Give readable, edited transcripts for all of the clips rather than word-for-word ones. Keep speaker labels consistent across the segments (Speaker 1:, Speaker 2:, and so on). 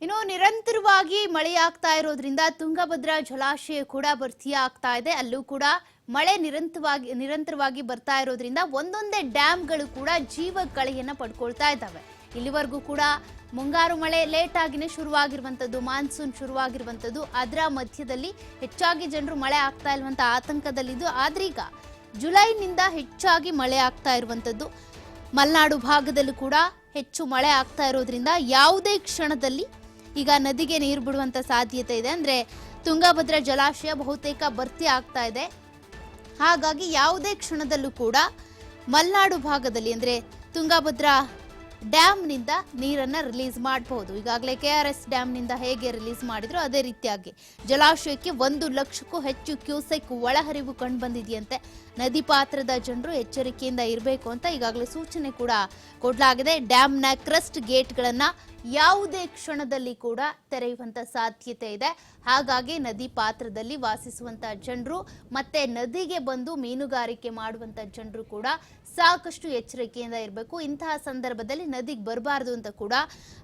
Speaker 1: ಇನ್ನು ನಿರಂತರವಾಗಿ ಮಳೆಯಾಗ್ತಾ ಇರೋದ್ರಿಂದ ತುಂಗಭದ್ರಾ ಜಲಾಶಯ ಕೂಡ ಭರ್ತಿಯಾಗ್ತಾ ಇದೆ. ಅಲ್ಲೂ ಕೂಡ ಮಳೆ ನಿರಂತರವಾಗಿ ಬರ್ತಾ ಇರೋದ್ರಿಂದ ಒಂದೊಂದೇ ಡ್ಯಾಮ್ಗಳು ಕೂಡ ಜೀವ ಕಳೆಯನ್ನ ಪಡ್ಕೊಳ್ತಾ ಇದ್ದಾವೆ. ಇಲ್ಲಿವರೆಗೂ ಕೂಡ ಮುಂಗಾರು ಮಳೆ ಲೇಟ್ ಆಗಿನೇ ಶುರುವಾಗಿರುವಂತದ್ದು, ಮಾನ್ಸೂನ್ ಶುರುವಾಗಿರುವಂತದ್ದು. ಅದರ ಮಧ್ಯದಲ್ಲಿ ಹೆಚ್ಚಾಗಿ ಜನರು ಮಳೆ ಆಗ್ತಾ ಇರುವಂತ ಆತಂಕದಲ್ಲಿದ್ದು, ಆದ್ರೀಗ ಜುಲೈನಿಂದ ಹೆಚ್ಚಾಗಿ ಮಳೆ ಆಗ್ತಾ ಇರುವಂತದ್ದು. ಮಲೆನಾಡು ಭಾಗದಲ್ಲೂ ಕೂಡ ಹೆಚ್ಚು ಮಳೆ ಆಗ್ತಾ ಇರೋದ್ರಿಂದ ಯಾವುದೇ ಕ್ಷಣದಲ್ಲಿ ಈಗ ನದಿಗೆ ನೀರು ಬಿಡುವಂತ ಸಾಧ್ಯತೆ ಇದೆ. ಅಂದ್ರೆ ತುಂಗಭದ್ರಾ ಜಲಾಶಯ ಬಹುತೇಕ ಭರ್ತಿ ಆಗ್ತಾ ಇದೆ. ಹಾಗಾಗಿ ಯಾವುದೇ ಕ್ಷಣದಲ್ಲೂ ಕೂಡ ಮಲೆನಾಡು ಭಾಗದಲ್ಲಿ ಅಂದ್ರೆ ತುಂಗಭದ್ರಾ ಡ್ಯಾಮ್ನಿಂದ ನೀರನ್ನ ರಿಲೀಸ್ ಮಾಡಬಹುದು. ಈಗಾಗಲೇ KRS ಡ್ಯಾಮ್ನಿಂದ ಹೇಗೆ ರಿಲೀಸ್ ಮಾಡಿದ್ರು ಅದೇ ರೀತಿಯಾಗಿ ಜಲಾಶಯಕ್ಕೆ 1 ಲಕ್ಷಕ್ಕೂ ಹೆಚ್ಚು ಕ್ಯೂಸೆಕ್ ಒಳಹರಿವು ಕಂಡು ಬಂದಿದೆಯಂತೆ. ನದಿ ಪಾತ್ರದ ಜನರು ಎಚ್ಚರಿಕೆಯಿಂದ ಇರಬೇಕು ಅಂತ ಈಗಾಗಲೇ ಸೂಚನೆ ಕೂಡ ಕೊಡಲಾಗಿದೆ. ಡ್ಯಾಮ್ನ ಕ್ರಸ್ಟ್ ಗೇಟ್ಗಳನ್ನ ಯಾವುದೇ ಕ್ಷಣದಲ್ಲಿ ಕೂಡ ತೆರೆಯುವಂತ ಸಾಧ್ಯತೆ ಇದೆ. ಹಾಗಾಗಿ ನದಿ ಪಾತ್ರದಲ್ಲಿ ವಾಸಿಸುವಂತ ಜನರು ಮತ್ತೆ ನದಿಗೆ ಬಂದು ಮೀನುಗಾರಿಕೆ ಮಾಡುವಂತ ಜನರು ಕೂಡ ಸಾಕಷ್ಟು ಎಚ್ಚರಿಕೆಯಿಂದ ಇರಬೇಕು. ಇಂತಹ ಸಂದರ್ಭದಲ್ಲಿ ನದಿಗೆ ಬರಬಾರದು ಅಂತ ಕೂಡ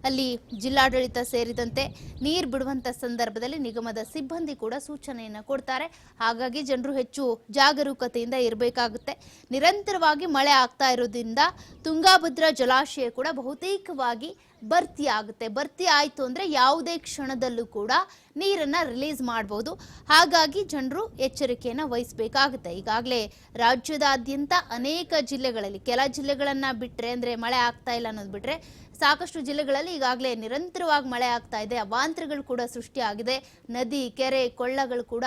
Speaker 1: ಅಲ್ಲಿ ಜಿಲ್ಲಾಡಳಿತ ಸೇರಿದಂತೆ ನೀರು ಬಿಡುವಂತ ಸಂದರ್ಭದಲ್ಲಿ ನಿಗಮದ ಸಿಬ್ಬಂದಿ ಕೂಡ ಸೂಚನೆಯನ್ನ ಕೊಡ್ತಾರೆ. ಹಾಗಾಗಿ ಜನರು ಹೆಚ್ಚು ಜಾಗರೂಕತೆಯಿಂದ ಇರಬೇಕಾಗುತ್ತೆ. ನಿರಂತರವಾಗಿ ಮಳೆ ಆಗ್ತಾ ಇರೋದ್ರಿಂದ ತುಂಗಭದ್ರಾ ಜಲಾಶಯ ಕೂಡ ಬಹುತೇಕವಾಗಿ ಭರ್ತಿ ಆಗುತ್ತೆ. ಭರ್ತಿ ಆಯ್ತು ಅಂದ್ರೆ ಯಾವುದೇ ಕ್ಷಣದಲ್ಲೂ ಕೂಡ ನೀರನ್ನ ರಿಲೀಸ್ ಮಾಡಬಹುದು. ಹಾಗಾಗಿ ಜನರು ಎಚ್ಚರಿಕೆಯನ್ನ ವಹಿಸಬೇಕಾಗುತ್ತೆ. ಈಗಾಗಲೇ ರಾಜ್ಯದಾದ್ಯಂತ ಅನೇಕ ಜಿಲ್ಲೆಗಳಲ್ಲಿ, ಕೆಲ ಜಿಲ್ಲೆಗಳನ್ನ ಬಿಟ್ರೆ ಅಂದ್ರೆ ಮಳೆ ಆಗ್ತಾ ಇಲ್ಲ ಅನ್ನೋದು ಬಿಟ್ರೆ ಸಾಕಷ್ಟು ಜಿಲ್ಲೆಗಳಲ್ಲಿ ಈಗಾಗಲೇ ನಿರಂತರವಾಗಿ ಮಳೆ ಆಗ್ತಾ ಇದೆ. ಅವಾಂತರಗಳು ಕೂಡ ಸೃಷ್ಟಿಯಾಗಿದೆ. ನದಿ, ಕೆರೆ, ಕೊಳ್ಳಗಳು ಕೂಡ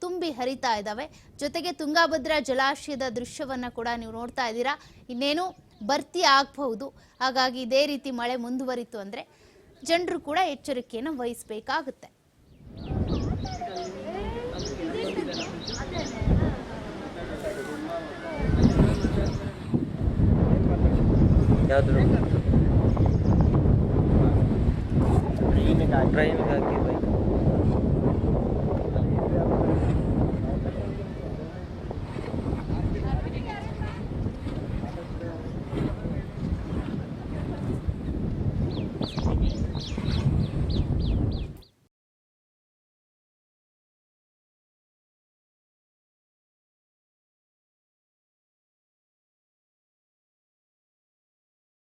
Speaker 1: ತುಂಬಿ ಹರಿತಾ ಇದ್ದಾವೆ. ಜೊತೆಗೆ ತುಂಗಭದ್ರಾ ಜಲಾಶಯದ ದೃಶ್ಯವನ್ನ ಕೂಡ ನೀವು ನೋಡ್ತಾ ಇದ್ದೀರಾ. ಇನ್ನೇನು ಭರ್ತಿ ಆಗಬಹುದು. ಹಾಗಾಗಿ ಇದೇ ರೀತಿ ಮಳೆ ಮುಂದುವರಿತು ಅಂದ್ರೆ ಜನರು ಕೂಡ ಎಚ್ಚರಿಕೆಯನ್ನು ವಹಿಸಬೇಕಾಗುತ್ತೆ.
Speaker 2: ಟ್ರೈನ್ ಹಾಕಿ